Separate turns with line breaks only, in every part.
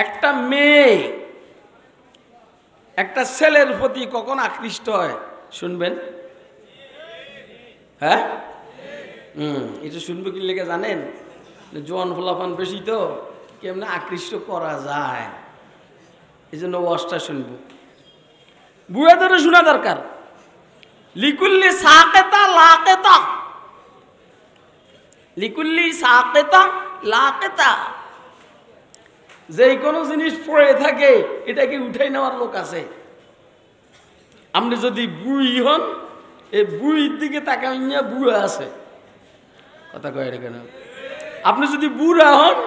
একটা মেয়ে একটা ছেলের প্রতি কখন আকৃষ্ট হয় শুনবেন? হ্যাঁ, এটা শুনবে কি লেগে জানেন? জোয়ান ফলাফান বেশি তো কেমনে আকৃষ্ট করা যায়, এই জন্য ওয়াজটা শুনবো। বুয়াদের শোনা দরকার। লিকুল্লি সাকেতা লাকেতা, লিকুল্লি সাকেতা লাকেতা, যে কোনো জিনিস পড়ে থাকে এটাকে উঠাই নেওয়ার লোক আছে। আপনি যদি বুড়ি হন, এই বুড়ির দিকে তাকাইয়া বুড়া আছে, কথা কয় কেন? আপনি যদি বুড়া হন,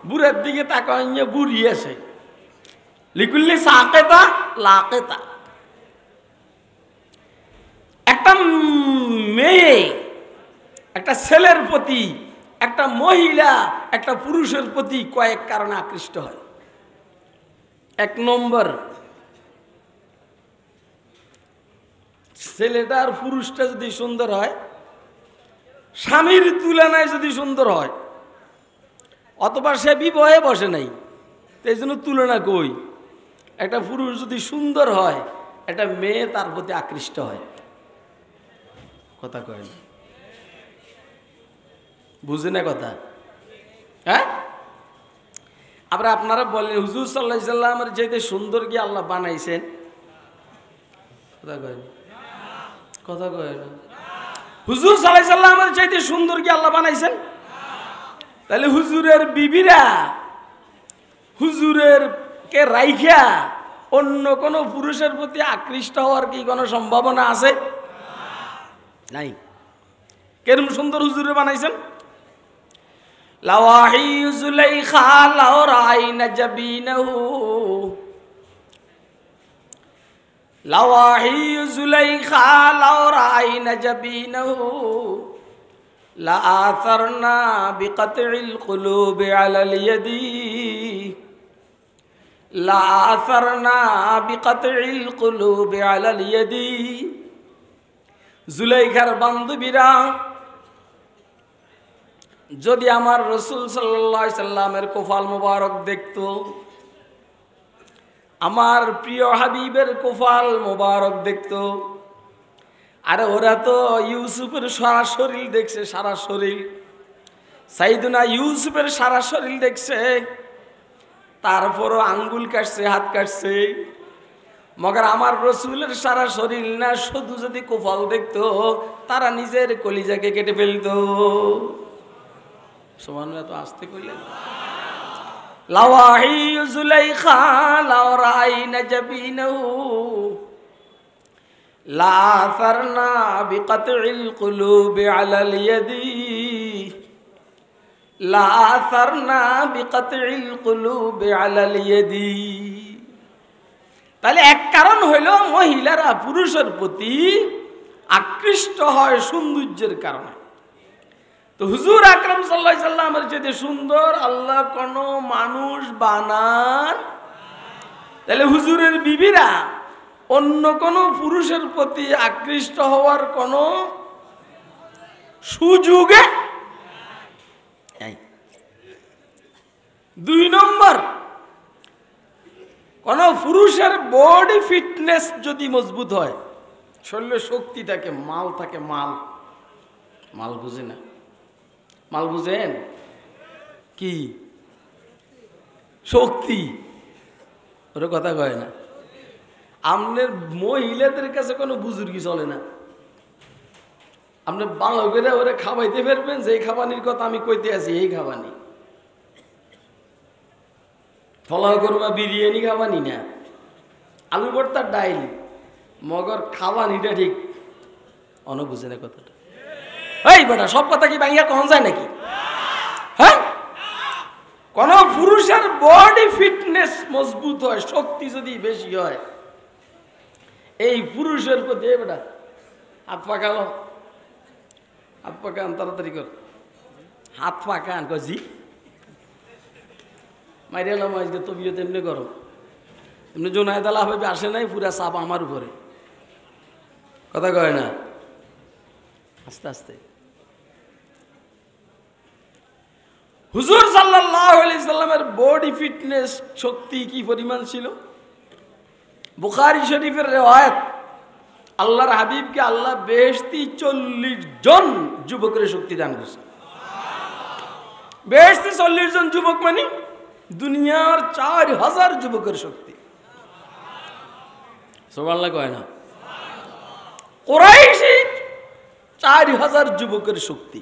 বুড়ার দিকে তাকাইয়া বুড়ি আছে। লিকুল্লি সাকেতা লাকেতা। একটা মেয়ে একটা ছেলের প্রতি, একটা মহিলা একটা পুরুষের প্রতি কয়েক কারণে আকৃষ্ট হয়। এক নম্বর, ছেলেটা আর পুরুষটা যদি সুন্দর হয়, স্বামীর তুলনায় যদি সুন্দর হয়, অথবা সে বিবাহে বসে নাই, তো এই জন্য তুলনা কই। একটা পুরুষ যদি সুন্দর হয়, একটা মেয়ে তার প্রতি আকৃষ্ট হয়, কথা কয় না, বুঝে না কথা? হ্যাঁ, আবার আপনারা বলেন হুজুর সাল্লাল্লাহু আলাইহি সাল্লামের যেতে সুন্দর কি আল্লাহ বানাইছেন, কথা কয় না, কথা কয় না। হুজুর সাল্লাল্লাহু আলাইহি সাল্লামের চাইতে সুন্দর কি আল্লাহ বানাইছেন? তাহলে হুজুরের বিবিরা হুজুরের কে রাইখা অন্য কোনো পুরুষের প্রতি আকৃষ্ট হওয়ার কি কোনো সম্ভাবনা আছে? নাই। কেরম সুন্দর হুজুরে বানাইছেন? লাওয়াহি যুলাইখা লাও রাইনা জাবিনাহু, লাওয়াহি যুলাইখা লাও রাইনা জাবিনাহু লা আসারনা বিকাতিল কুলুবি আলাল ইয়াদি, লা আসারনা বিকাতিল কুলুবি আলাল ইয়াদি। জুলাইখার বান্ধবীরা যদি আমার রাসূল সাল্লাল্লাহু আলাইহি সাল্লামের কোফাল মোবারক দেখতো, আমার প্রিয় হাবিবের কোফাল মোবারক দেখতো, আরে ওরা তো ইউসুফের সারা শরীর দেখছে, সারা শরীর, সাইয়েদনা ইউসুফের সারা শরীর দেখছে, তারপরও আঙ্গুল কাটছে, হাত কাটছে, মগর আমার রসুলের সারা শরীর না, শুধু যদি কোফাল দেখতো তারা নিজের কলিজাকে কেটে ফেলতো। সুবহানাল্লাহ, তো আসতে কইলেন। লাওয়াহি যুলাইখা লাও রাইনা জাবিনাহু লা আসারনা বিকাতিল কুলুবি আলাল ইয়াদি, লা আসারনা বিকাতিল কুলুবি আলাল ইয়াদি। তাহলে এক কারণ হইল মহিলারা পুরুষের প্রতি আকৃষ্ট হয় সৌন্দর্যের কারণে। তো হুজুর আকরাম সাল্লাল্লাহু আলাইহি সাল্লামের চেয়ে সুন্দর আল্লাহ কোন মানুষ বানান? তাহলে হুজুরের বিবিরা অন্য কোন পুরুষের প্রতি আকৃষ্ট হওয়ার কোন সুযোগে। দুই নম্বর, কোন পুরুষের বডি ফিটনেস যদি মজবুত হয়, শরীরে শক্তি থাকে, মাল থাকে, মাল, মাল বুঝে না? মাল বুঝেন কি? শক্তি, ওরা কথা কয় না। আপনার মহিলাদের কাছে কোনো বুজুর্গি চলে না। আপনি ভালো করে ওরা খাওয়াইতে পারবেন, যে খাবানির কথা আমি কইতে আছি এই খাবানি, ফলাও করবা বিরিয়ানি খাবানি না, আলু ভর্তার ডাইল, মগর খাওয়ানিটা ঠিক অন বুঝে না কথাটা। এই বেটা, সব কথা কি ভাঙিয়া কখন যায় নাকি? হ্যাঁ, কোন পুরুষের বডি ফিটনেস মজবুত হয়, শক্তি যদি বেশি হয়, এই পুরুষের প্রতি বেটা হাত পাকালো, হাত পাকান, তাড়াতাড়ি কর, হাত পাকান, জি মাইরালাম আজকে তবিয়ত এমনি গরম, এমনি জোনায়েদ আল হাবিব আসে নাই, পুরা চাপ আমার উপরে, কথা কয় না। আস্তে আস্তে হুজুর সাল্লাল্লাহু আলাইহি সাল্লামের বডি ফিটনেস শক্তি কি পরিমাণ ছিল? বুখারী শরীফের রিওয়ায়াত, আল্লাহর হাবিবকে আল্লাহ বেহেশতি 40 জন যুবকের শক্তি দান করেছে। বেহেশতি 40 জন যুবক মানে দুনিয়ার 4000 যুবকের শক্তি। সুবহানাল্লাহ কয় না? কুরাইশি 4000 যুবকের শক্তি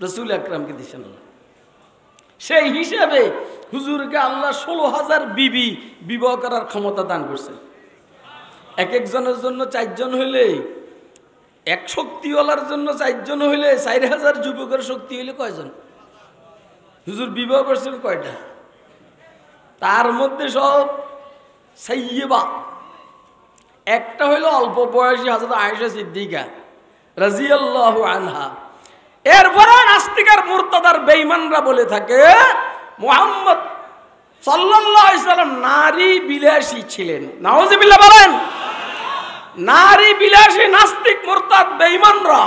রাসূল আকরামকে দিয়েছেন আল্লাহ। সেই হিসাবে হুজুরকে আল্লাহ 16,000 বিবি বিবাহ করার ক্ষমতা দান করছে। এক একজনের জন্য 4 জন হইলে, এক শক্তিওয়ালার জন্য 4 জন হইলে 4000 যুবকের শক্তি হইলে কয়জন? হুজুর বিবাহ করছেন কয়টা? তার মধ্যে সব সাইয়্যিবা। একটা হইল অল্প বয়সী হযরত আয়েশা সিদ্দিকা রাদিয়াল্লাহু আনহা। এরপরে নাস্তিকার মুরতাদার বেঈমানরা বলে থাকে মুহাম্মদ সাল্লাল্লাহু আলাইহি সাল্লাম নারী বিলাসী ছিলেন। নাউযুবিল্লাহ বলেন। নারী বিলাসী নাস্তিক মুরতাদ বেঈমানরা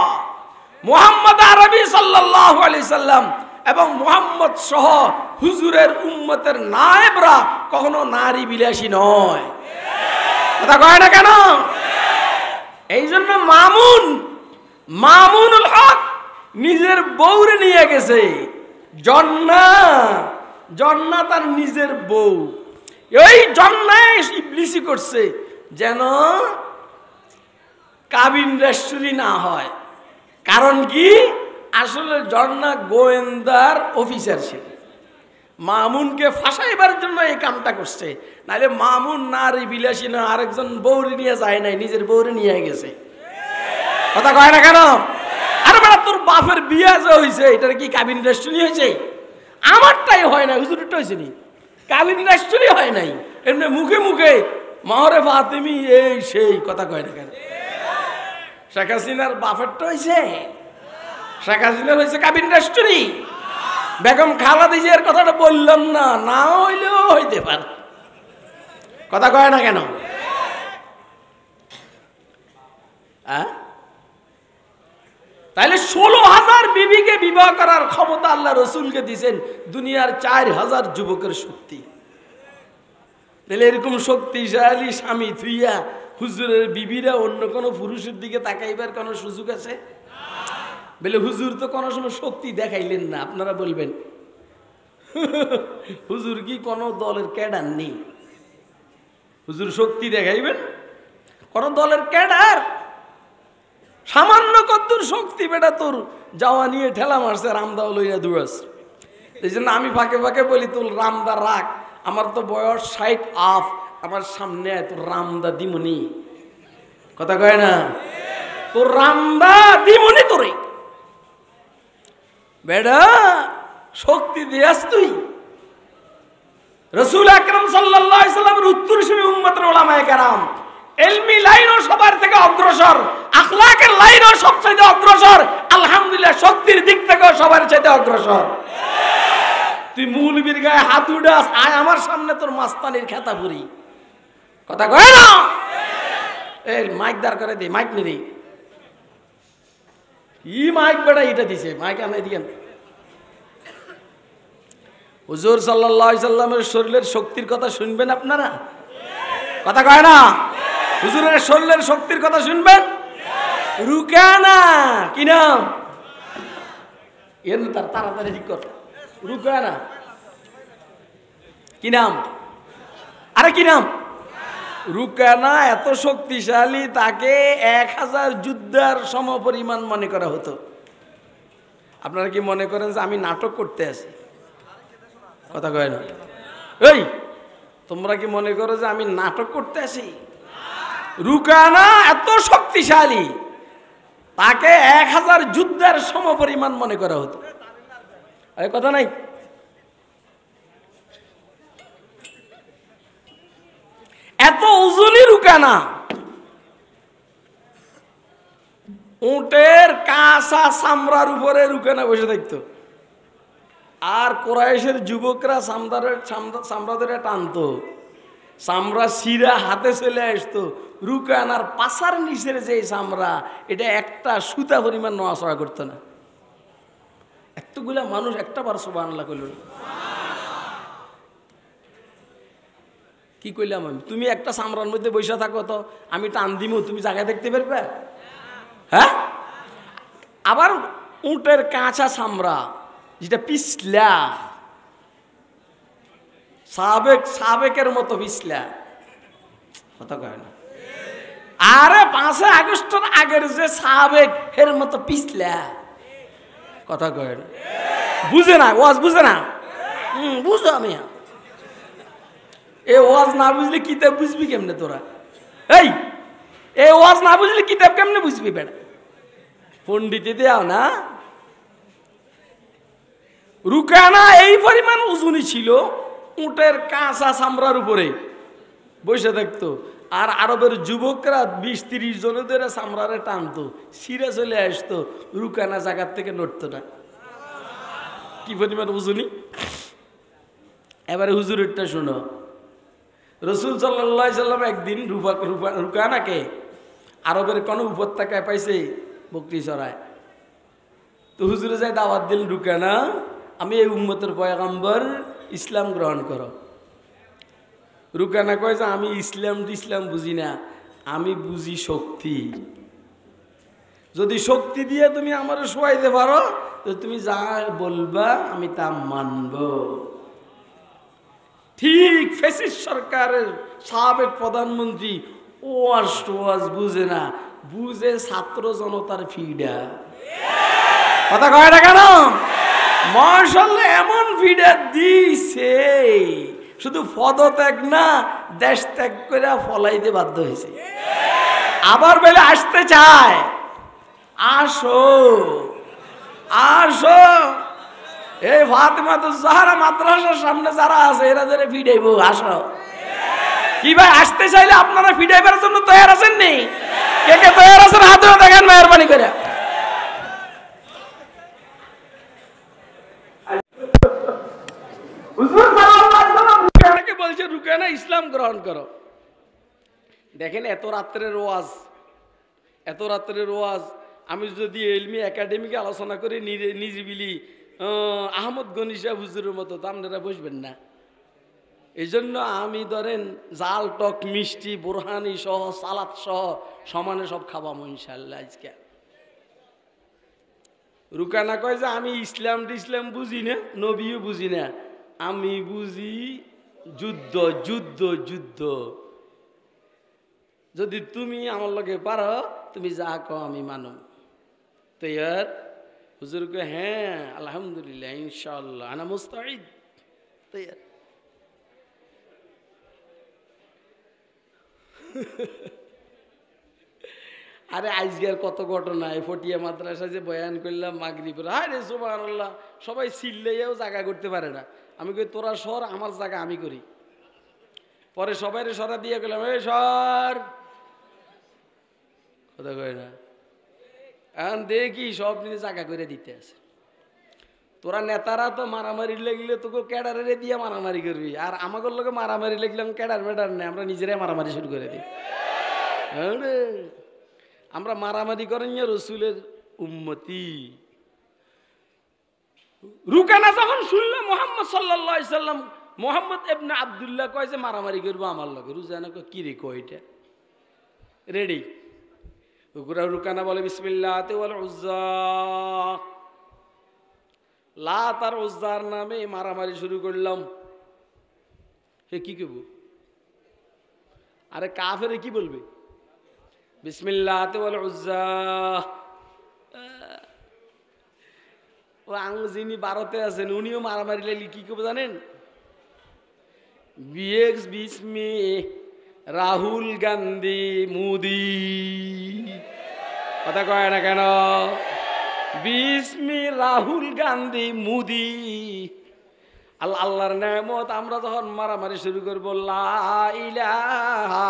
মুহাম্মদ আরবি সাল্লাল্লাহু আলাইহি সাল্লাম এবং মুহাম্মদ সহ হুজুরের উম্মতের নায়েবরা কখনো নারী বিলাসী নয়। কথা কয় না কেন? এই জন্য মামুনুল হক নিজের বউরে নিয়ে গেছে। জন্না তার নিজের বউ। এই জন্নায় ইবলিসি করছে যেন কাবিন রেস্টুরি না হয়। কারণ কি? আসলে জন্না গোয়েন্দার অফিসার ছিল, মামুনকে ফাঁসাইবার জন্য এই কামটা করছে। নাহলে মামুন নারী বিলাসী না, আরেকজন বউরে নিয়ে যায় নাই, নিজের বউরে নিয়ে গেছে। কথা কয় না কেন? আরে বেটা, তোর বাপের বিয়া যে হয়েছে এটার কি কাবিন রেস্টুরি হয়েছে? আমারটাই হয় না, হুজুরটা হয়েছে নি, কাবিন রেস্টুরি হয় নাই। এমনি মুখে মুখে মাহরে ফাতেমি এই সেই কথা কয় না কেন? শেখ হাসিনার বাপেরটা হয়েছে, শেখ হাসিনার হয়েছে কাবিন রেস্টুরি। বেগম খালেদা জিয়ার কথাটা বললাম না, না হইলেও হইতে পারে। কথা কয় না কেন? তাইলে 16,000 বিবিকে বিবাহ করার ক্ষমতা আল্লাহ রসুলকে দিয়েছেন, দুনিয়ার 4000 যুবকের শক্তি। তাহলে এরকম শক্তিশালী স্বামী থুইয়া হুজুরের বিবিরা অন্য কোনো পুরুষের দিকে তাকাইবার কোনো সুযোগ আছে? বলে হুজুর তো কোনো সময় শক্তি দেখাইলেন না। আপনারা বলবেন হুজুর কি কোনো দলের ক্যাডার নেই? হুজুর শক্তি দেখাইবেন? কোন দলের ক্যাডার? সামান্য কদ্দুর শক্তি বেটা তোর যাওয়া নিয়ে ঠেলা মারছে, রামদাও লইয়া দৌড়াস। এই জন্য আমি ফাঁকে ফাঁকে বলি তোর রামদা রাখ, আমার তো বয়স 60 আফ, আমার সামনে তোর রামদা দিমনি। কথা কয় না? তোর রামদা দিমনি তোরে বেড়া শক্তি দিয়াস তুই। রাসূল আকরাম সাল্লাল্লাহু আলাইহি সাল্লামের উত্তরসূরি উম্মতের উলামায়ে কেরাম ইলমি লাইনও সবার থেকে অগ্রসর, আখলাকের লাইনও সবচেয়ে অগ্রসর, আলহামদুলিল্লাহ শক্তির দিক থেকেও সবার চাইতে অগ্রসর। তুই মৌলবীর গায়ে হাত উড়াস, আয় আমার সামনে তোর মাস্তানির খেতা পুরি। কথা কয় না? এই মাইক দাঁড় করে দে, মাইক নি দে। ই মাইক বেটা এটা দিছে, মাইক আনাই দিয়েন। হুজুর সাল্লাল্লাহু আলাইহি সাল্লামের শরীরের শক্তির কথা শুনবেন আপনারা? কথা কয় না? হুজুরের শরীরের শক্তির কথা শুনবেন? রুকানা কি নাম? এর তার তাড়াতাড়ি ঠিক কর। রুকানা কি নাম? আরে কি নাম? রুকানা এত শক্তিশালী, তাকে 1000 যুদ্ধার সমপরিমাণ মনে করা হতো। আপনারা কি মনে করেন যে আমি নাটক করতে আছি? কথা কয় না? এই তোমরা কি মনে করো যে আমি নাটক করতে আছি? রুকানা এত শক্তিশালী, তাকে 1000 যুদ্ধের সমপরিমাণ মনে করা হতো। আরে কথা নাই? এত ওজনই রুকানা। উটের কাঁচা চামড়ার উপরে রুকানা বসে থাকতো, আর কুরাইশের যুবকরা চামড়া ধরে টানতো, চামড়া সিরা হাতে চলে আসতো। রুকানার পাছার নিচের যে চামড়া, এটা একটা সুতা পরিমাণ নড়াচড়া করতো না। এত এতগুলা মানুষ একটা বার সুবহানাল্লাহ কইল না। কি কইলাম আমি? তুমি একটা চামড়ার মধ্যে বসে থাকো তো আমি টান দিমু, তুমি জায়গায় দেখতে পারবে? হ্যাঁ। আবার উটের কাঁচা চামড়া যেটা পিছলা, সাবেকের মতো পিছলা, কথা কয় না। আরে 5 আগস্টের আগের যে সাবেক এর মতো পিছলা, কথা কয় না। বুঝে না, ওয়াজ বুঝে না। বুঝো আমি এ ওয়াজ না বুঝলে কিতাব বুঝবি কেমনে তোরা? এই ওয়াজ না বুঝলে কিতাব কেমনে বুঝবি বেটা? পণ্ডিতে দেও না। রুকানা এই পরিমাণ ওজনী ছিল, উটের কাঁচা চামড়ার উপরে বসে থাকতো। আর আরবের যুবকরা 20-30 জন ধরে চামড়ারে টানতো, সিরে চলে আসতো, রুকানা জায়গার থেকে নড়তো না। কি পরিমাণ ওজনী! এবারে হুজুরেরটা শোনো। রসুল সাল্লাল্লাহু আলাইহি সাল্লাম একদিন রুকানাকে আরবের কোন উপত্যকায় পাইছে বকরি চড়ায়। তো হুজুরে যাই দাওয়াত দিলেন, রুকানা আমি এই উম্মতের পয়গম্বর, ইসলাম গ্রহণ করো। রুকানা কয় যে আমি ইসলাম বুঝি না, আমি বুঝি শক্তি। যদি শক্তি দিয়ে তুমি আমার শোয়াইতে পারো তো তুমি যা বলবা আমি তা মানব। ঠিক ফ্যাসিস্ট সরকারের সাবেক প্রধানমন্ত্রী ওয়াজ বুঝে না, বুঝে ছাত্র জনতার ফিডা। কথা কয় না কেন? মাশাআল্লাহ এমন ফিডা দিছে, শুধু পদত্যাগ না দেশ ত্যাগ করে ফলাইতে বাধ্য হয়েছে। আবার বলে আসতে চায়, আসো আসো। এই ফাতেমাতুজ জাহরা মাদ্রাসার সামনে যারা আছে এরা ধরে ফিডাইবো, আসো। কি ভাই আসতে চাইলে আপনারা ফিডাইবার জন্য তৈরি আছেন নি? কে কে তৈরি আছেন হাত ধরে দেখেন মেহেরবানি করে। হুজুর সাল্লাল্লাহু আলাইহি ওয়াসাল্লাম রুকানাকে বলছে রুকানা ইসলাম গ্রহণ করো। দেখেন এত রাত্রের ওয়াজ আমি যদি এলমি একাডেমিকে আলোচনা করে নিজিবিলি আহমদ গনি সাহেব হুজুরের মতো তো আপনারা বসবেন না। এই জন্য আমি ধরেন জাল টক মিষ্টি বোরহানি সহ সালাদ সহ সমানে সব খাবাম ইনশাল্লাহ। আজকে রুকানা কয় যে আমি ইসলাম বুঝি না, নবীও বুঝি না, আমি বুঝি যুদ্ধ যুদ্ধ যুদ্ধ। যদি তুমি আমার লগে পারো তুমি যা কও আমি মানো। তৈয়ার? হুজুর কয় হ্যাঁ আলহামদুলিল্লাহ ইনশাআল্লাহ আনা মুস্তাঈদ। তৈয়ার? আরে আজকের কত ঘটনা! এই ফটিয়া মাদ্রাসা যে বয়ান করলাম মাগরিবের, আরে সুবহানাল্লাহ, সবাই চিল্লাইয়াও জায়গা করতে পারে না। আমি কই তোরা সর, আমার জায়গা আমি করি। পরে সবাই সরা দিয়ে গেলাম, এই সর, কথা কয় না। এখন দেখি সব নিয়ে জায়গা করে দিতে আছে। তোরা নেতারা তো মারামারি লাগলে তোকে ক্যাডারে দিয়ে মারামারি করবি, আর আমাদের লোকে মারামারি লাগলাম ক্যাডার মেডার নেই, আমরা নিজেরাই মারামারি শুরু করে দিই। আমরা মারামারি করেন রসুলের উম্মতি। রুকানা যখন শুনলো মুহাম্মদ সাল্লাল্লাহু আলাইহি সাল্লাম, মুহাম্মদ ইবনে আব্দুল্লাহ কয় যে মারামারি করবো আমার লগে। রুজানা কয় কি রে কয় এটা রেডি? রুকানা বলে বিসমিল্লাহ ওয়াল উজ্জা, লাত আর উজ্জার নামে মারামারি শুরু করলাম। হে কি করবো? আরে কাফেরে কি বলবে? বিসমিল্লাহ ওয়াল উজ্জা। ও যিনি ভারতে আছেন উনিও মারামারি লাগলে কি করবো জানেন? বিসমি রাহুল গান্ধী মোদি। কথা কয় না কেন? বিসমি রাহুল গান্ধী মোদি। আল্লাহর নেয়ামত আমরা যখন মারামারি শুরু করবো, লা ইলাহা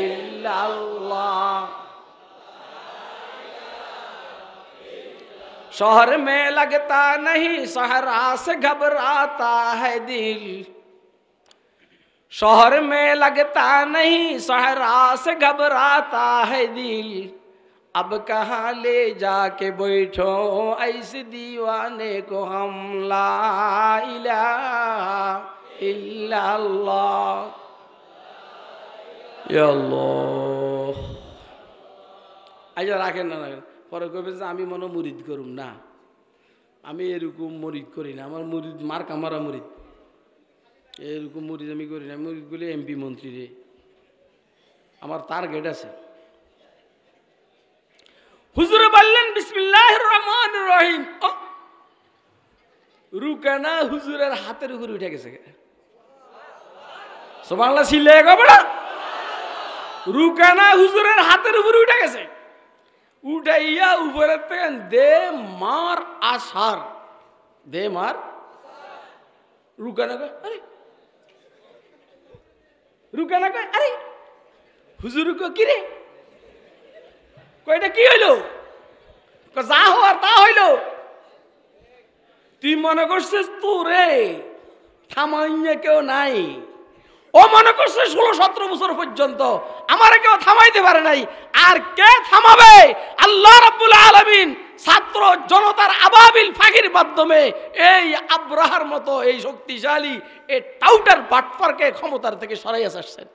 ইল্লাল্লাহ। शहर में लगता नहीं सहरा से घबराता है दिल, शहर में लगता नहीं सहरा से घबराता है दिल, अब कहाँ ले जाके बैठो ऐसे दीवाने को हम ला इलाहा इल्लल्लाह या अल्लाह আচ্ছা রাখেন না রাখেন পরে কবে যে আমি মনে মুরিদ করুম না আমি এরকম মুরিদ করি না আমার মুরিদ মার কামারা মুরিদ এরকম মুরিদ আমি করি না মুরিদগুলি এমপি মন্ত্রী রে আমার টার্গেট আছে হুজুর বললেন বিসমিল্লাহির রহমানির রহিম রুকানা হুজুরের হাতের উপরে উঠে গেছে সুবহানাল্লাহ সিলে গবড়া রুকানা হুজুরের হাতের উপরে উঠে গেছে উঠাইয়া উপরে থেকে দে মার আসার দে মার রুকানা কয় আরে রুকানা কয় আরে হুজুর কয় কি রে কয়টা কি হইল যা হওয়ার তা হইল তুই মনে করছিস তোরে থামাইয়া কেউ নাই ও মনে করছে 16-17 বছর পর্যন্ত আমারে কেউ থামাইতে পারে নাই আর কে থামাবে আল্লাহ রাব্বুল আলামিন ছাত্র জনতার আবাবিল ফাঁকির মাধ্যমে এই আব্রাহার মতো এই শক্তিশালী এই টাউটার বাটপারকে ক্ষমতার থেকে সরাইয়া আসছেন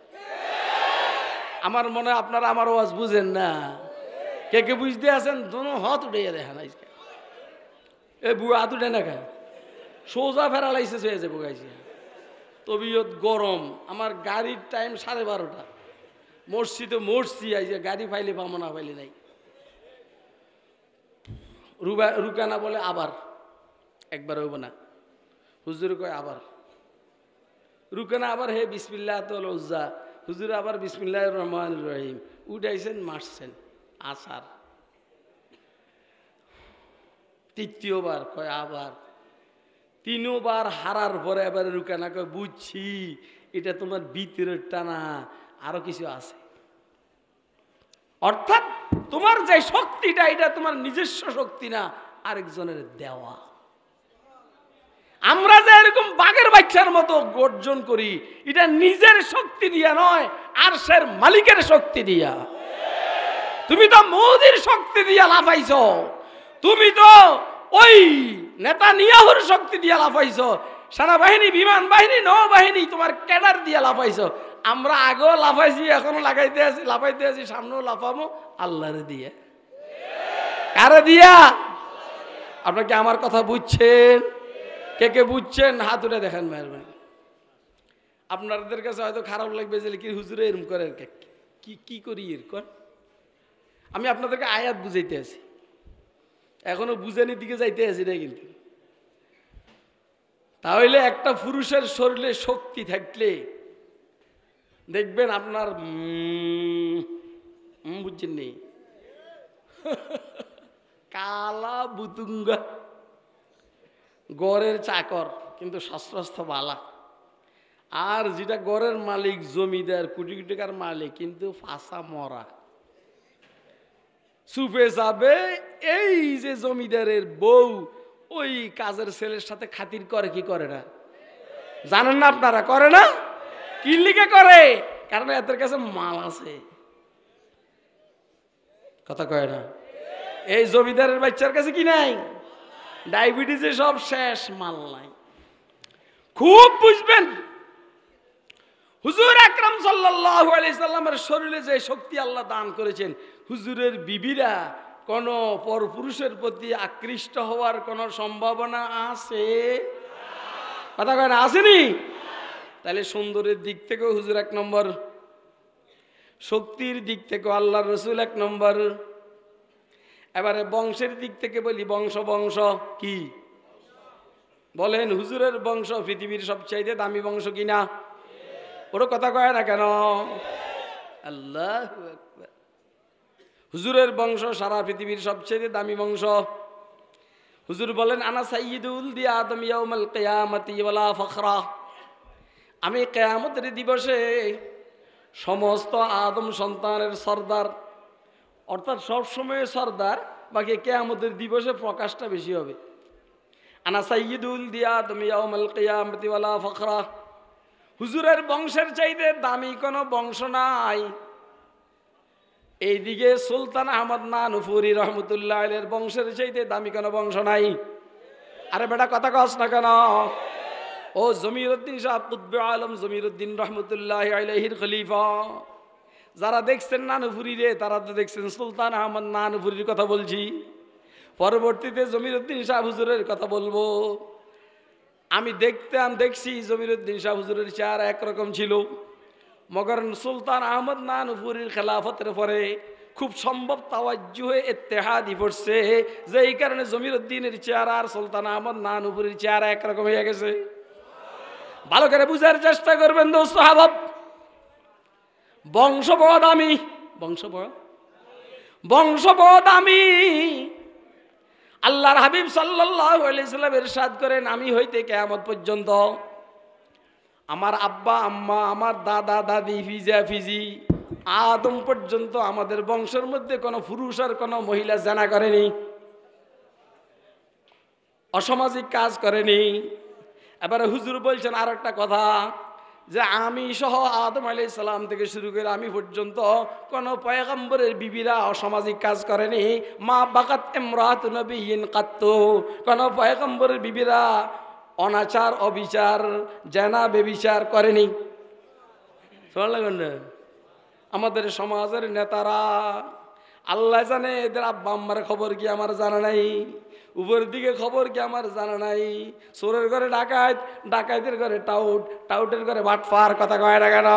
আমার মনে হয় আপনারা আমার ওয়াজ বুঝেন না কে কে বুঝতে আছেন দোনো হাত উঠাইয়া দেখেন আজকে এ বুয়া হাত উঠে না খায় সোজা ফেরা লাইসেন্স হয়ে যাবো গাইছে তবিয়ত গরম আমার গাড়ির টাইম 12:30 মসজিদে মরছি আইছে গাড়ি ফাইলে পাবো না ফাইলে নাই রুকানা বলে আবার একবার হইব না হুজুর কয় আবার রুকানা আবার হে বিসমিল্লাহিল উজ্জা হুজুর আবার বিসমিল্লাহির রহমানির রহিম উঠাইছেন মারছেন আসার তৃতীয়বার কয় আবার 3বার হারার পরে এবার রুকানা কয় বুঝছি এটা তোমার ভিতরের টানা আরো কিছু আছে অর্থাৎ তোমার যে শক্তিটা এটা তোমার নিজস্ব শক্তি না আরেকজনের দেওয়া আমরা যে এরকম বাঘের বাচ্চার মতো গর্জন করি এটা নিজের শক্তি দিয়া নয় আরশের মালিকের শক্তি দিয়া তুমি তো মোদির শক্তি দিয়া লাফাইছো তুমি তো ওই নেতানিয়াহুর শক্তি দিয়া লাফাইছো সেনাবাহিনী বিমান বাহিনী নৌবাহিনী তোমার ক্যাডার দিয়া লাফাইছো আমরা আগেও লাফাইছি এখনো লাগাইতে আছি লাফাইতে আছি সামনেও লাফাবো আল্লাহরে দিয়ে কারে দিয়া আপনারা কি আমার কথা বুঝছেন কে কে বুঝছেন হাত উঠে দেখেন মেহরবানি আপনাদের কাছে হয়তো খারাপ লাগবে যে কি হুজুরে এরকম করে কি কি করি এরকম আমি আপনাদেরকে আয়াত বুঝাইতে আছি এখনো বুঝানির দিকে যাইতে আছি না কিন্তু তাহলে একটা পুরুষের শরীরে শক্তি থাকলে দেখবেন আপনার বুঝছেন নেই কালা বুতুঙ্গা গড়ের চাকর কিন্তু শাস্ত্রস্থ বালা আর যেটা গড়ের মালিক জমিদার কোটি কোটি টাকার মালিক কিন্তু ফাঁসা মরা সুপে যাবে এই যে জমিদারের বউ ওই কাজের ছেলের সাথে খাতির করে কি করে না জানেন না আপনারা করে না কি লিখে করে কারণ এদের কাছে মাল আছে কথা কয় না এই জমিদারের বাচ্চার কাছে কি নাই ডায়াবেটিসে সব শেষ মাল নাই খুব বুঝবেন হুজুর আকরাম সাল্লাল্লাহু আলাইহি সাল্লামের শরীরে যে শক্তি আল্লাহ দান করেছেন হুজুরের বিবিরা কোন পরপুরুষের প্রতি আকৃষ্ট হওয়ার কোন সম্ভাবনা আছে কথা কয় না আসেনি তাহলে সুন্দরের দিক থেকে হুজুর 1 নম্বর শক্তির দিক থেকে আল্লাহর রাসূল 1 নম্বর এবারে বংশের দিক থেকে বলি বংশ কি বলেন হুজুরের বংশ পৃথিবীর সবচাইতে দামি বংশ কিনা ওরা কথা কয় না কেন আল্লাহু আকবার হুজুরের বংশ সারা পৃথিবীর সবচেয়ে দামি বংশ হুজুর বলেন আনা সাইয়্যিদুল দি আদম ইয়াউমাল কিয়ামতি ওয়ালা ফখরা আমি কিয়ামতের দিবসে সমস্ত আদম সন্তানের সরদার অর্থাৎ সব সময় সরদার বাকি কিয়ামতের দিবসে প্রকাশটা বেশি হবে আনা সাইয়্যিদুল দি আদম ইয়াউমাল কিয়ামতি ওয়ালা ফখরা হুজুরের বংশের চাইতে দামি কোনো বংশ নাই এইদিকে সুলতান আহমদ নানুপুরি রহমতুল্লাহ আলাইহির বংশের চাইতে দামি কোনো বংশ নাই। আরে বেটা কথা কস না কেন? ও জমিরুদ্দিন শাহ কুতবে আলম জমিরুদ্দিন রহমতুল্লাহ আলাইহির খলিফা, যারা দেখছেন নানুপুরি রে, তারা তো দেখছেন সুলতান আহমদ নানুপুরির কথা বলছি। পরবর্তীতে জমিরুদ্দিন শাহ হুজুরের কথা বলবো। আমি দেখছি জমিরুদ্দিন শাহ হুজুরের চেহারা একরকম ছিল, মগর সুলতান আহমদ নানুপুরির খেলাফতের পরে খুব সম্ভব তাওয়াজ্জুহে ইত্তেহাদি পড়ছে, যে এই কারণে জমিরুদ্দিনের চেহারা আর সুলতান আহমদ নানুপুরির চেহারা একরকম হয়ে গেছে। ভালো করে বুঝার চেষ্টা করবেন দোস্ত হাবাব। বংশ বড় দামি, বংশ বড় দামি। আল্লাহর হাবিব সাল্লাল্লাহু আলাইহি সাল্লাম ইরশাদ করেন, আমি হইতে কিয়ামত পর্যন্ত আমার আব্বা আম্মা, আমার দাদা দাদি, ফিজা ফিজি, আদম পর্যন্ত আমাদের বংশের মধ্যে কোনো পুরুষ আর কোনো মহিলা জানা করেনি, অসামাজিক কাজ করেনি। এবারে হুজুর বলছেন আর একটা কথা, যে আমি সহ আদম আলাইহিস সালাম থেকে শুরু করে আমি পর্যন্ত কোনো পয়গম্বরের বিবিরা অসামাজিক কাজ করেনি। মা বাকাত ইমরাতু নবিয়্যিন কাত্তু, কোনো পয়গম্বরের বিবিরা অনাচার, অবিচার, জেনা, বেবিচার করেনি। শুনলেন না? আমাদের সমাজের নেতারা, আল্লাহ জানে এদের আব্বা আম্মার খবর কি আমার জানা নাই, উপরের দিকে খবর কি আমার জানা নাই। চোরের ঘরে ডাকাত, ডাকাতের ঘরে টাউট, টাউটের ঘরে বাটফার, কথা কয় না কেন?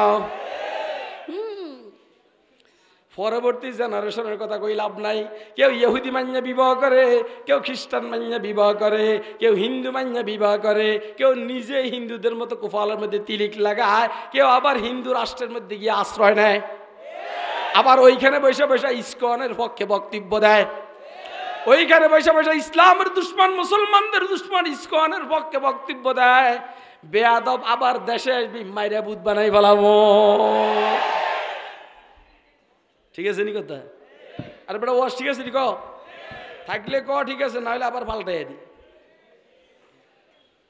পরবর্তী জেনারেশনের কথা কই লাভ নাই। কেউ ইহুদি মান্যা বিবাহ করে, কেউ খ্রিস্টান মান্যা বিবাহ করে, কেউ হিন্দু মান্যা বিবাহ করে, কেউ নিজে হিন্দুদের মতো কোফালের মধ্যে তিলিক লাগায়, কেউ আবার হিন্দু রাষ্ট্রের মধ্যে গিয়ে আশ্রয় নেয়, আবার ওইখানে বসে বসে ইসকনের পক্ষে বক্তব্য দেয়, ওইখানে বসে বসে ইসলামের দুশ্মন, মুসলমানদের দুশ্মন ইসকনের পক্ষে বক্তব্য দেয়। বেয়াদব আবার দেশে আসবি, মাইরা বুধ বানাই ফেলাবো। ঠিক আছে নি কথা? আরে বেটা ওয়াশ ঠিক আছে নি ক? থাকলে ক ঠিক আছে, নাহলে আবার পাল্টাই দি।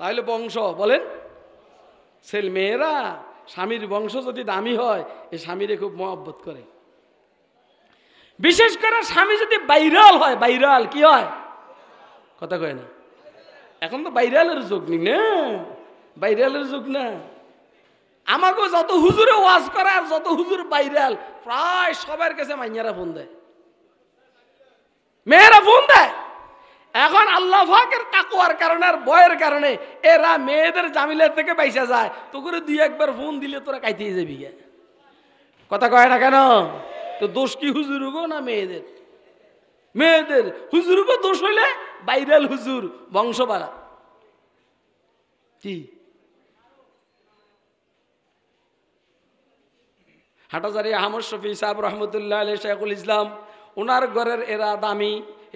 তাহলে বংশ বলেন, ছেলে মেয়েরা স্বামীর বংশ যদি দামি হয়, এই স্বামীরে খুব মহব্বত করে। বিশেষ করে স্বামী যদি ভাইরাল হয়, ভাইরাল কি হয় কথা কয় না? এখন তো ভাইরালের যুগ নি না, ভাইরালের যুগ না। আমাকে যত হুজুরে ওয়াজ করে আর যত হুজুর ভাইরাল, প্রায় সবার কাছে মাইয়ারা ফোন দেয়, মেয়েরা ফোন দেয়। এখন আল্লাহ পাকের তাকওয়ার কারণে আর ভয়ের কারণে এরা মেয়েদের জামিলের থেকে পয়সা যায়। তো করে দুই একবার ফোন দিলে তোরা কাইতেই যাবি, কথা কয় না কেন? তো দোষ কি হুজুরগো না মেয়েদের? মেয়েদের। হুজুরগো দোষ হইলে ভাইরাল হুজুর, বংশ বাড়া। কি হাটাজারি আহমদ শফি সাহেব রহমতুল্লাহ আলাইহি শাইখুল ইসলাম, ওনার ঘরের এরা দামি,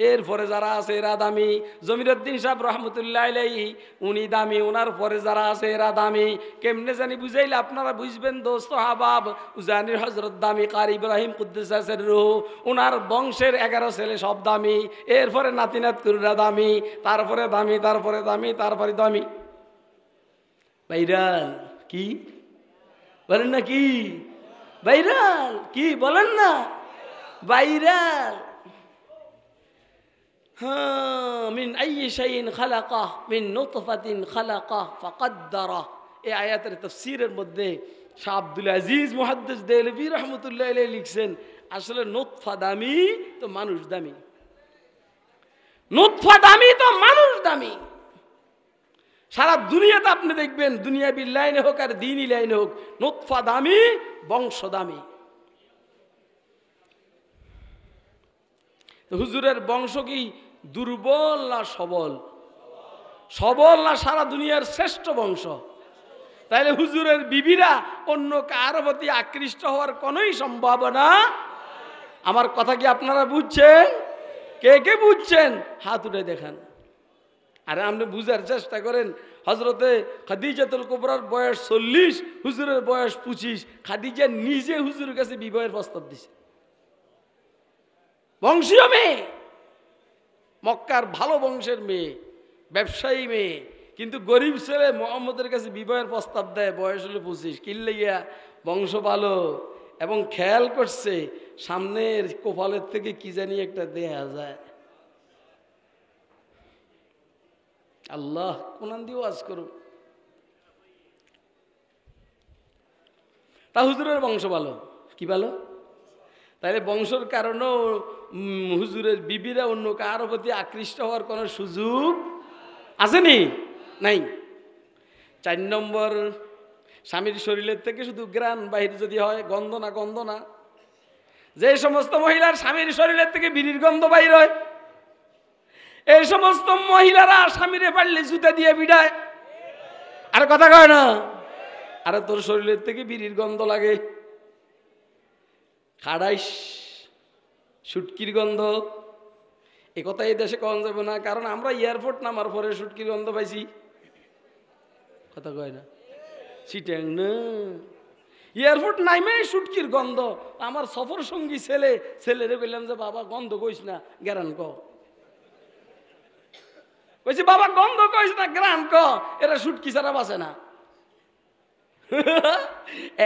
এরপরে যারা আছে এরা দামি। জমিরুদ্দিন সাহেব রহমতুল্লাহ আলাইহি উনি দামি, ওনার পরে যারা আছে এরা দামি। কেমনে জানি বুঝাইলে আপনারা বুঝবেন দোস্ত হাবাব। উজানির হজরত দামি, কারি ইব্রাহিম কুদ্দুস রূহ, ওনার বংশের 11 ছেলে সব দামি। এরপরে নাতিনাত কুররা দামি, তারপরে দামি, তারপরে দামি, তারপরে দামি। ভাইরাল কি বলেন না? কি ভাইরাল কি বলেন না? ভাইরাল। মিন আইয়ি শাইইন খালাকাহ মিন নুতফাতিন খালাকাহ ফাকাদ্দারাহ। এই আয়াতের তাফসীরের মধ্যে শাহ আব্দুল আজিজ মুহাদ্দিস দেহলভী রাহমাতুল্লাহ আলাইহি লিখছেন, আসলে নুতফা দামি তো মানুষ দামি, নুতফা দামি তো মানুষ দামি। সারা দুনিয়াতে আপনি দেখবেন, দুনিয়াবি লাইনে হোক আর দ্বীনি লাইনে হোক, নুতফা দামি, বংশ দামি। হুজুরের বংশ কি দুর্বল না সবল? সবল না সারা দুনিয়ার শ্রেষ্ঠ বংশ? তাইলে হুজুরের বিবিরা অন্য কার প্রতি আকৃষ্ট হওয়ার কোনোই সম্ভাবনা। আমার কথা কি আপনারা বুঝছেন? কে কে বুঝছেন হাত উঠে দেখান। আরে আপনি বুঝার চেষ্টা করেন। হজরতে খাদিজাতুল কুবরার বয়স 40, হুজুরের বয়স 25। খাদিজা নিজে হুজুরের কাছে বিবাহের প্রস্তাব দিছে। বংশীয় মেয়ে, মক্কার ভালো বংশের মেয়ে, ব্যবসায়ী মেয়ে, কিন্তু গরিব ছেলে মুহাম্মদের কাছে বিবাহের প্রস্তাব দেয়। বয়স হলো 25। কিনলে গিয়া বংশ ভালো, এবং খেয়াল করছে সামনের কপালের থেকে কি জানি একটা দেয়া যায়। আল্লাহ কোরআন দিয়ে ওয়াজ করুন। তা হুজুরের বংশ ভালো, কি ভালো? তাহলে বংশের কারণেও হুজুরের বিবিরা অন্য কারো প্রতি আকৃষ্ট হওয়ার কোনো সুযোগ আসেনি, নাই। 4 নম্বর, স্বামীর শরীরের থেকে শুধু গ্রান বাহির যদি হয়, গন্ধ না, গন্ধ না। যে সমস্ত মহিলার স্বামীর শরীরের থেকে বিড়ির গন্ধ বাইর হয়, এই সমস্ত মহিলারা স্বামীরে পারলে জুতা দিয়ে বিড়ায়। আর কথা কয় না, আরে তোর শরীরের থেকে বিড়ির গন্ধ লাগে, খাড়াইস শুটকির গন্ধ। এ কথা এই দেশে কন যাবে না, কারণ আমরা এয়ারপোর্ট নামার পরে শুটকির গন্ধ পাইছি। কথা কয় না, চিটাং না, এয়ারপোর্ট নাইমে শুটকির গন্ধ। আমার সফর সঙ্গী ছেলেরে বললাম যে বাবা গন্ধ কইস না, গ্যারান ক। কইছি বাবা গন্ধ কইস না, গ্রান ক, এরা শুটকি ছাড়া বাঁচে না।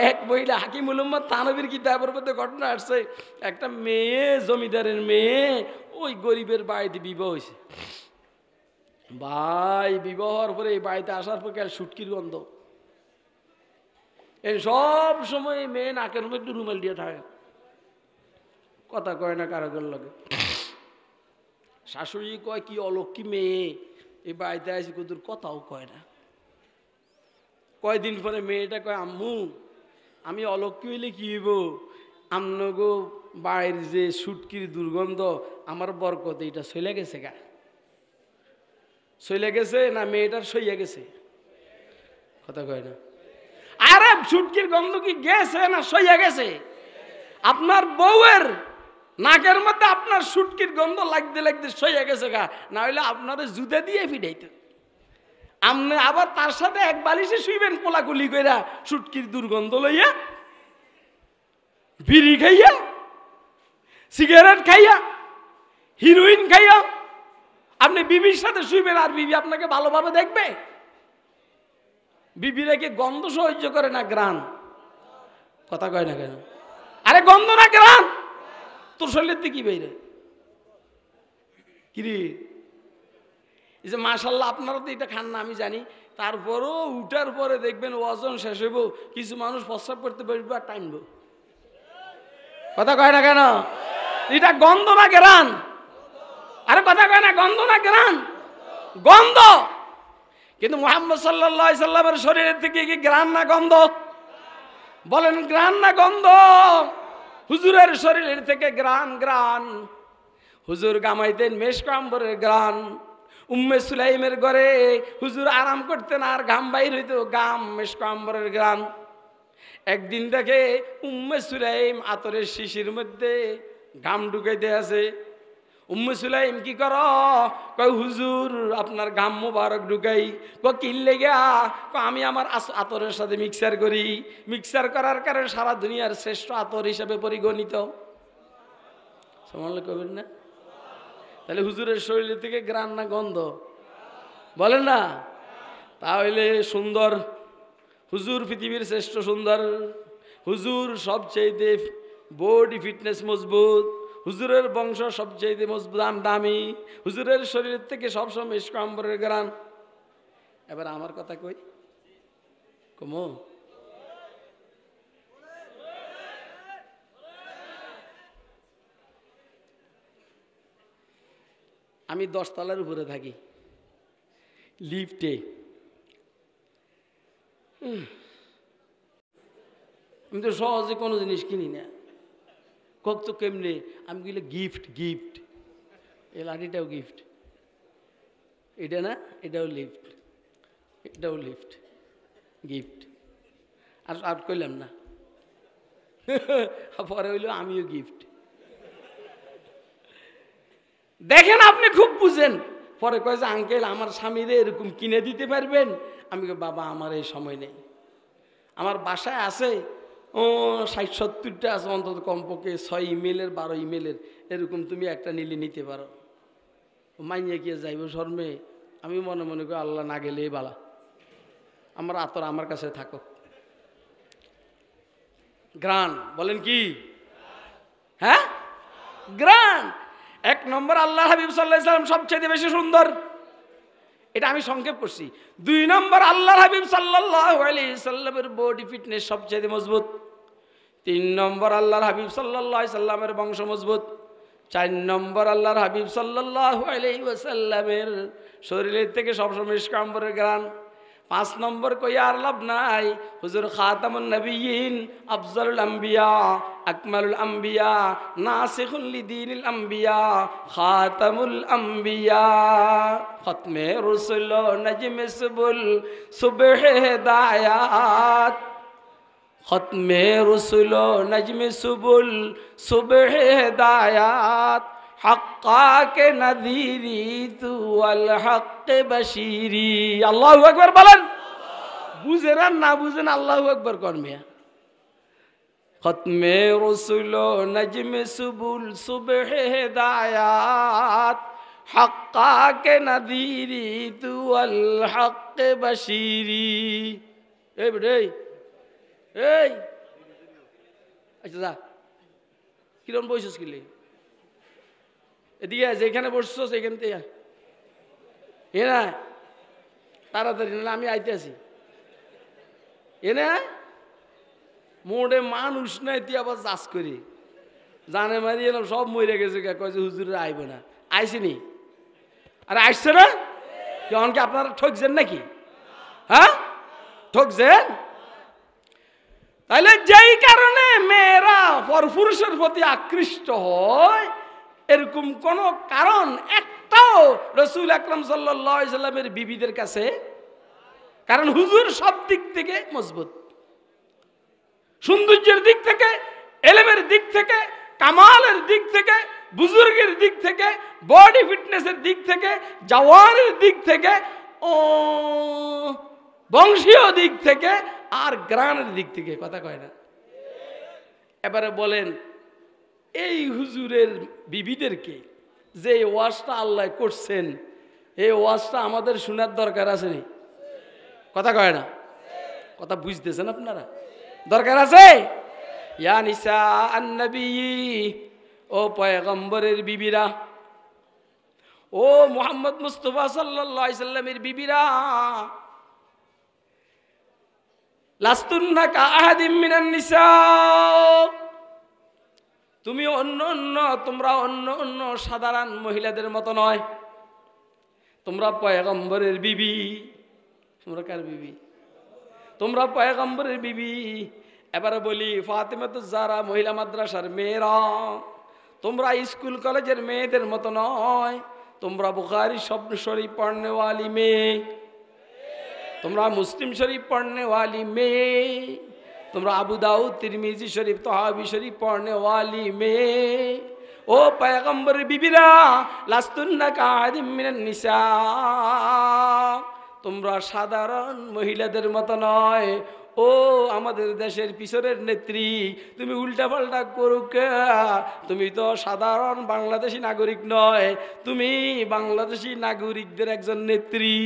এক মহিলা হাকিমুল উম্মত থানবীর কিতাবের মধ্যে ঘটনা আসছে, একটা মেয়ে, জমিদারের মেয়ে, ওই গরিবের বাড়িতে বিবাহ হয়েছে। ভাই বিবাহ হওয়ার পরে এই বাড়িতে আসার পর কাল শুটকির গন্ধ। এই সব সময় মেয়ে নাকের মধ্যে রুমাল দিয়ে থাকে, কথা কয় না কারোর লাগে। শাশুড়ি কয় কি অলক্ষী মেয়ে, এই বাড়িতে আসি কুদুর কথাও কয় না। কয়দিন পরে মেয়েটা কয় আম্মু আমি অলক্ষী হইলে কি হইব, আমনগো বাড়ির যে শুটকির দুর্গন্ধ আমার বরকত এইটা চলে গেছে গা। চলে গেছে না মেয়েটার সইয়া গেছে? কথা কয় না। আরে শুটকির গন্ধ কি গেছে না সইয়া গেছে? আপনার বউয়ের নাকের মধ্যে আপনার শুটকির গন্ধ লাগতে লাগতে সইয়া গেছে গা, না হইলে আপনার জুতা দিয়ে ফিটাইতেন। আপনি আবার তার সাথে এক বালিশে শুইবেন কোলাকুলি কইরা, শুটকির দুর্গন্ধ লইয়া, বিড়ি খাইয়া, সিগারেট খাইয়া, হিরোইন খাইয়া আপনি বিবির সাথে শুইবেন, আর বিবি আপনাকে ভালোভাবে দেখবে? বিবিরা কি গন্ধ সহ্য করে না গ্রান? কথা কয় না কেন? আরে গন্ধ না গ্রান, তোর শরীরের থেকে কি বেরে কিরে? এই যে মাশাল্লাহ আপনারা তো এটা খান না আমি জানি, তারপরও উঠার পরে দেখবেন ওজন শেষ হইব, কিছু মানুষ প্রস্রাব করতে পারবে আর টাইনব। কথা কয় না কেন? এটা গন্ধ না গ্রান? আরে কথা কয় না, গন্ধ না গ্রান? গন্ধ। কিন্তু মুহাম্মদ সাল্লাল্লাহু আলাইহি সাল্লামের শরীরের থেকে কি গ্রান না গন্ধ? বলেন গ্রান না গন্ধ? হুজুরের শরীরের থেকে গ্রান, গ্রান। হুজুর গামাইতেন মেশক আম্বরের গ্রান। উম্মে সুলাইমের ঘরে হুজুর আরাম করতেন, আর ঘাম বাইর হইতো, গাম মেশক আম্বরের গ্রান। একদিন দেখে উম্মে সুলাইম আতরের শিশির মধ্যে ঘাম ঢুকাইতে আছে। উম্মে সুলাইম কি করো? কয় হুজুর আপনার ঘাম মুবারক ঢুকাই। কিনলে গা? আমি আমার আতরের সাথে মিক্সার করি, মিক্সার করার কারণে সারা দুনিয়ার শ্রেষ্ঠ আতর হিসাবে পরিগণিত। সমানলে কবেন না? তাহলে হুজুরের শরীর থেকে গ্রান না গন্ধ? বলেন না? তাহলে সুন্দর হুজুর পৃথিবীর শ্রেষ্ঠ সুন্দর, হুজুর সবচেয়ে বডি ফিটনেস মজবুত, হুজুরের বংশ সবচেয়ে মজবুত দামি, হুজুরের শরীরের থেকে সবসময় মেশক আম্বরের গ্রান। এবার আমার কথা কই, কমো আমি 10 তলার উপরে থাকি, লিফটে। আমি তো সহজে কোনো জিনিস কিনি না। কত কেমনে? আমি গেলে গিফট, গিফট। এই লাঠিটাও গিফট, এটা না, এটাও লিফট, এটাও লিফট, গিফট। আর আর কইলাম না, পরে হইল আমিও গিফট। দেখেন আপনি খুব বুঝেন। পরে কয় যে আঙ্কেল আমার স্বামীরে এরকম কিনে দিতে পারবেন? আমি বাবা আমার এই সময় নেই, আমার বাসায় আছে 60-70টা আছে অন্তত, কমপক্ষে 6 ইমেলের 12 ইমেলের, এরকম তুমি একটা নিলে নিতে পারো। মাইয়া গিয়ে যাইব শর্মে। আমি মনে মনে করি আল্লাহ না গেলেই বালা, আমার আতর আমার কাছে থাকো। গ্রান বলেন কি? হ্যাঁ, গ্রান। 1 নম্বর আল্লাহ হাবিব সাল্লাল্লাহু আলাইহি সাল্লাম সবচেয়ে বেশি সুন্দর, এটা আমি সংক্ষেপ করছি। 2 নম্বর আল্লাহ হাবিব সাল্লাল্লাহু আলাইহি সাল্লামের বডি ফিটনেস সবচেয়ে মজবুত। 3 নম্বর আল্লাহর হাবিব সাল্লাল্লাহু আলাইহি সাল্লামের বংশ মজবুত। 4 নম্বর আল্লাহর হাবিব সাল্লাল্লাহু আলাইহি ওয়াসাল্লামের শরীরের থেকে সবসময় ইসকাম্বরের গ্রান। 5 নম্বর কই আর লাভ নাই, হুজুর খাতামুন নবিয়্যিন, আফজালুল আম্বিয়া, আকমালুল আম্বিয়া, নাসিখুল লিদীনিল আম্বিয়া, খাতামুল আম্বিয়া, খতমে রুসুল, নজমে সুবুল, সুবহ হিদায়াত, খতমে রুসুল, নজমে সুবুল, সুবহ হিদায়াত, হক্কা কে নদীরি তু আল হক বশিরি। আল্লাহু আকবার বলেন। বুঝেন আর না বুঝেন আল্লাহু আকবার কর মিয়া। খতমে রসুল, নজমে সুবুল, সুবহ হিদায়াত, হক্কা কে নদীরি তু আল হক বশিরি। এই বেটে এই, আচ্ছা যা, কিরম বসছিস কিলে? এদিকে যেখানে বসছো সেখান থেকে এ না, তাড়াতাড়ি না, আমি আইতে আছি। এ না মোড়ে মানুষ নাই, তুই আবার চাষ করি জানে মারি এলাম, সব মরে গেছে, কয়েছে হুজুরে আইব না। আইসিনি? আরে আসছে না? কেমন কি আপনারা ঠকছেন নাকি? হ্যাঁ, ঠকছেন। তাহলে যেই কারণে মেয়েরা পরপুরুষের প্রতি আকৃষ্ট হয়, এরকম কোন কারণ একটাও রাসূল আকরাম সাল্লাল্লাহু আলাইহি সাল্লামের বিবিদের কাছে। কারণ হুজুর সব দিক থেকে মজবুত, সৌন্দর্যের দিক থেকে, এলেমের দিক থেকে, কামালের দিক থেকে, বুজুর্গের দিক থেকে, বডি ফিটনেসের দিক থেকে, জওয়ানের দিক থেকে, ও বংশীয় দিক থেকে, আর গ্রানের দিক থেকে। কথা কয় না? এবারে বলেন, এই হুজুরের বিবিদেরকে যে ওয়াজটা আল্লাহ করছেন, এই ওয়াজটা আমাদের শোনার দরকার আছে নি? কথা কয় না? কথা বুঝতেছেন আপনারা? দরকার আছে। ইয়া নিসা আন-নবী, ও পয়গম্বরের বিবিরা, ও মুহাম্মদ মুস্তাফা সাল্লাল্লাহু আলাইহি সাল্লামের বিবিরা, লাস্তুন্না কা আহাদিম মিনান নিসা, তুমি তোমরা অন্য অন্য সাধারণ মহিলাদের মতো নয়, তোমরা পয়গম্বরের বিবি। তোমরা কার বিবি? তোমরা পয়গম্বরের বিবি। এবারে বলি, ফাতেমাতুজ জাহরা মহিলা মাদ্রাসার মেয়েরা, তোমরা স্কুল কলেজের মেয়েদের মতো নয়, তোমরা বুখারী শরীফ পড়নে वाली মেয়ে, তোমরা মুসলিম শরীফ পড়নে वाली মেয়ে, তোমরা আবু দাউদ, তিরমিজি শরীফ, তহাবি শরীফ পড়নে वाली মেয়ে। ও পয়গম্বরের বিবিরা, লাস্তুন্না কাআদিম মিনান নিসা, তোমরা সাধারণ মহিলাদের মতো নয়। ও আমাদের দেশের পিছনের নেত্রী, তুমি উল্টা পাল্টা করুক, তুমি তো সাধারণ বাংলাদেশি নাগরিক নয়, তুমি বাংলাদেশি নাগরিকদের একজন নেত্রী।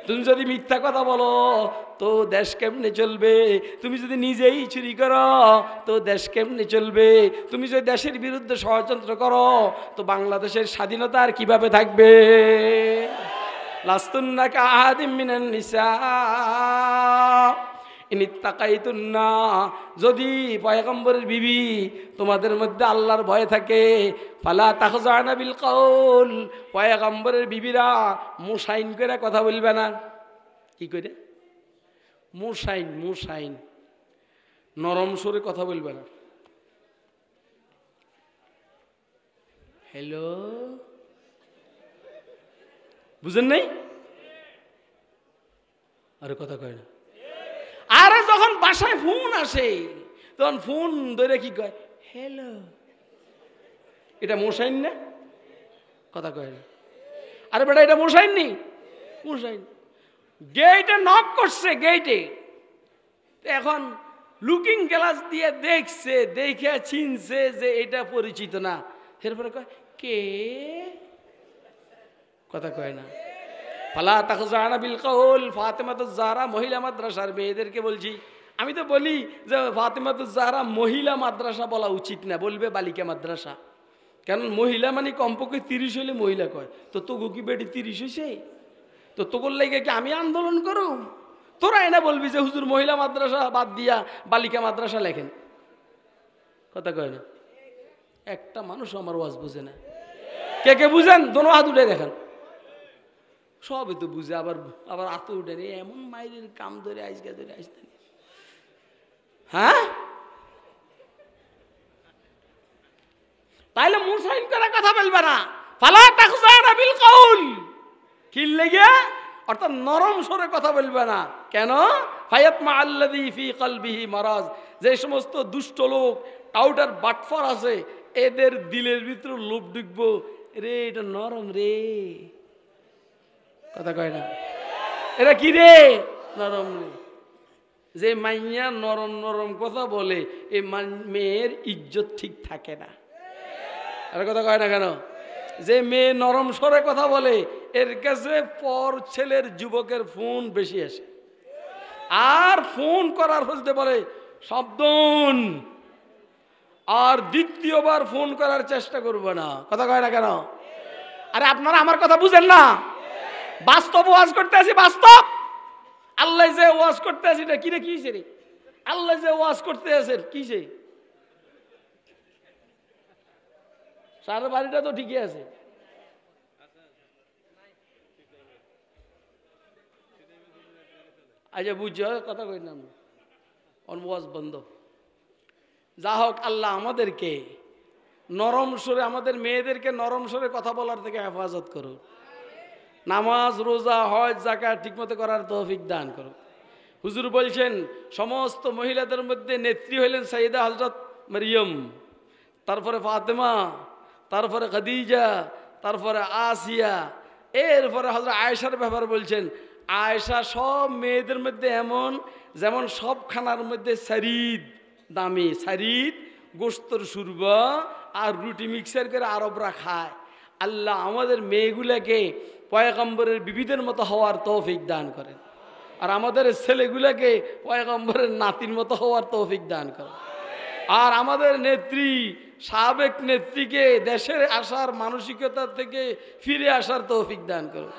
তুমি যদি মিথ্যা কথা বলো তো দেশ কেমনে চলবে? তুমি যদি নিজেই চুরি করো তো দেশ কেমনে চলবে? তুমি যদি দেশের বিরুদ্ধে ষড়যন্ত্র করো তো বাংলাদেশের স্বাধীনতা আর কিভাবে থাকবে? লাস্তুন্না কাআদিম মিনান নিসা ইনিত্তাকাইতুন্না, যদি পয়গম্বরের বিবি তোমাদের মধ্যে আল্লাহর ভয় থাকে, ফালা তাখজানা বিল কাউল, পয়গম্বরের বিবিরা মুসাইন করে কথা বলবে না। কি করে? মুসাইন, নরম সুরে কথা বলবে না। হ্যালো, বুঝেন নাই? আরে কথা কয় না। আরে যখন বাসায় ফোন আসে তখন ফোন ধরে কি কয়? হ্যালো। এটা মশাইন না? কথা কয় না। আরে বেটা, এটা মশাইন নি? মশাইন। গেটে নক করছে, গেটে এখন লুকিং গ্লাস দিয়ে দেখছে, দেখে চিনছে যে এটা পরিচিত না। এরপরে কয় কে? কথা কয় না। ফালা তাখজানা বিল কাউল, ফাতেমাতুজ জাহরা মহিলা মাদ্রাসার মেয়েদেরকে বলছি, আমি তো বলি যে ফাতেমাতুজ জাহরা মহিলা মাদ্রাসা বলা উচিত না, বলবে বালিকা মাদ্রাসা। কারণ মহিলা মানে কমপক্ষে 30 হইলে মহিলা কয়। তো তোগো কি বেটি 30 হয়েছে? তো তোর লেগে কি আমি আন্দোলন করুম? তোরা এনে বলবি যে হুজুর মহিলা মাদ্রাসা বাদ দিয়া বালিকা মাদ্রাসা লেখেন। কথা কয় না? একটা মানুষ আমার ওয়াজ বুঝে না। কে কে বুঝেন? দোনো হাত উঠে দেখেন। সবই তো বুঝে, আবার আবার হাত উঠে রে, এমন মাইরের কাম ধরে আইসকে ধরে আসতে। হ্যাঁ, তাইলে মুসাইন করে কথা বলবে না। ফালা তাখজানা বিল কাউল, কি লেগে? অর্থাৎ নরম স্বরে কথা বলবে না। কেন? ফায়াতমা আল্লাযী ফি কলবিহি মারাজ, যে সমস্ত দুষ্ট লোক টাউটার বাটফার আছে, এদের দিলের ভিতরে লোভ ঢুকবো, রে এটা নরম রে। কথা কয় না? এরা কি রে? নরম রে। যে মাইয়া নরম নরম কথা বলে, এই মেয়ের ইজ্জত ঠিক থাকে না। আর কথা কয় না কেন? যে মেয়ে নরম স্বরে কথা বলে, এর কাছে পর ছেলের যুবকের ফোন বেশি আসে। আর ফোন করার হতে বলে সাবধান, আর দ্বিতীয়বার ফোন করার চেষ্টা করবে না। কথা কয় না কেন? আরে আপনারা আমার কথা বুঝেন না? বাস্তব ওয়াজ করতে আসি, বাস্তব। আল্লাহ যে ওয়াজ করতে আসি, এটা কিরে কিছে রে? আল্লাহ যে ওয়াজ করতে আসেন কিসে? সারা বাড়িটা তো ঠিকই আছে। আচ্ছা বুঝছো, কথা কই না, ওয়াজ বন্ধ। যা হোক, আল্লাহ আমাদেরকে নরম সুরে, আমাদের মেয়েদেরকে নরম সুরে কথা বলার থেকে হেফাজত করুন। নামাজ রোজা হজ যাকাত ঠিকমতো করার তৌফিক দান করুন। হুজুর বলছেন সমস্ত মহিলাদের মধ্যে নেত্রী হইলেন সাইয়্যিদা হযরত মারিয়াম, তারপরে ফাতেমা, তারপরে খাদিজা, তারপরে আসিয়া, এরপরে হযরত আয়েশার ব্যাপারে বলছেন আয়েশা সব মেয়েদের মধ্যে এমন, যেমন সব খানার মধ্যে সারিদ দামি, সারিদ গোস্তর সুরবা আর রুটি মিক্সার করে আরবরা খায়। আল্লাহ আমাদের মেয়েগুলাকে পয়গম্বরের বিবিদের মতো হওয়ার তৌফিক দান করেন, আর আমাদের ছেলেগুলাকে পয়গম্বরের নাতির মতো হওয়ার তৌফিক দান করেন। আর আমাদের নেত্রী, সাবেক নেত্রীকে দেশের আসার মানসিকতা থেকে ফিরে আসার তৌফিক দান করুন।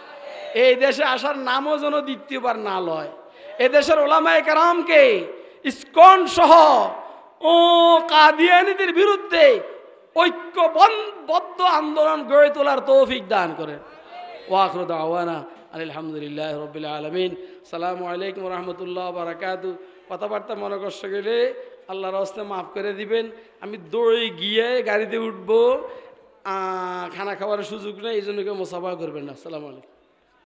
এই দেশে আসার নামও যেন দ্বিতীয়বার না লয়। এদেশের ওলামায়ে কেরামকে ইসকন সহ ও কাদিয়ানীদের বিরুদ্ধে ঐক্যবদ্ধ আন্দোলন গড়ে তোলার তৌফিক দান করেন। ওয়া আখিরু দাওয়ানা আলহামদুলিল্লাহি রাব্বিল আলামিন। আসসালামু আলাইকুম ওয়া রাহমাতুল্লাহি ওয়া বারাকাতুহু। কথাবার্তা মনে কষ্ট গেলে আল্লাহর রাস্তায় মাফ করে দিবেন। আমি দৌড়ে গিয়ে গাড়িতে উঠবো, খানা খাওয়ার সুযোগ নেই, এই জন্য কেউ মুসাফা করবেন না। আসসালামু আলাইকুম।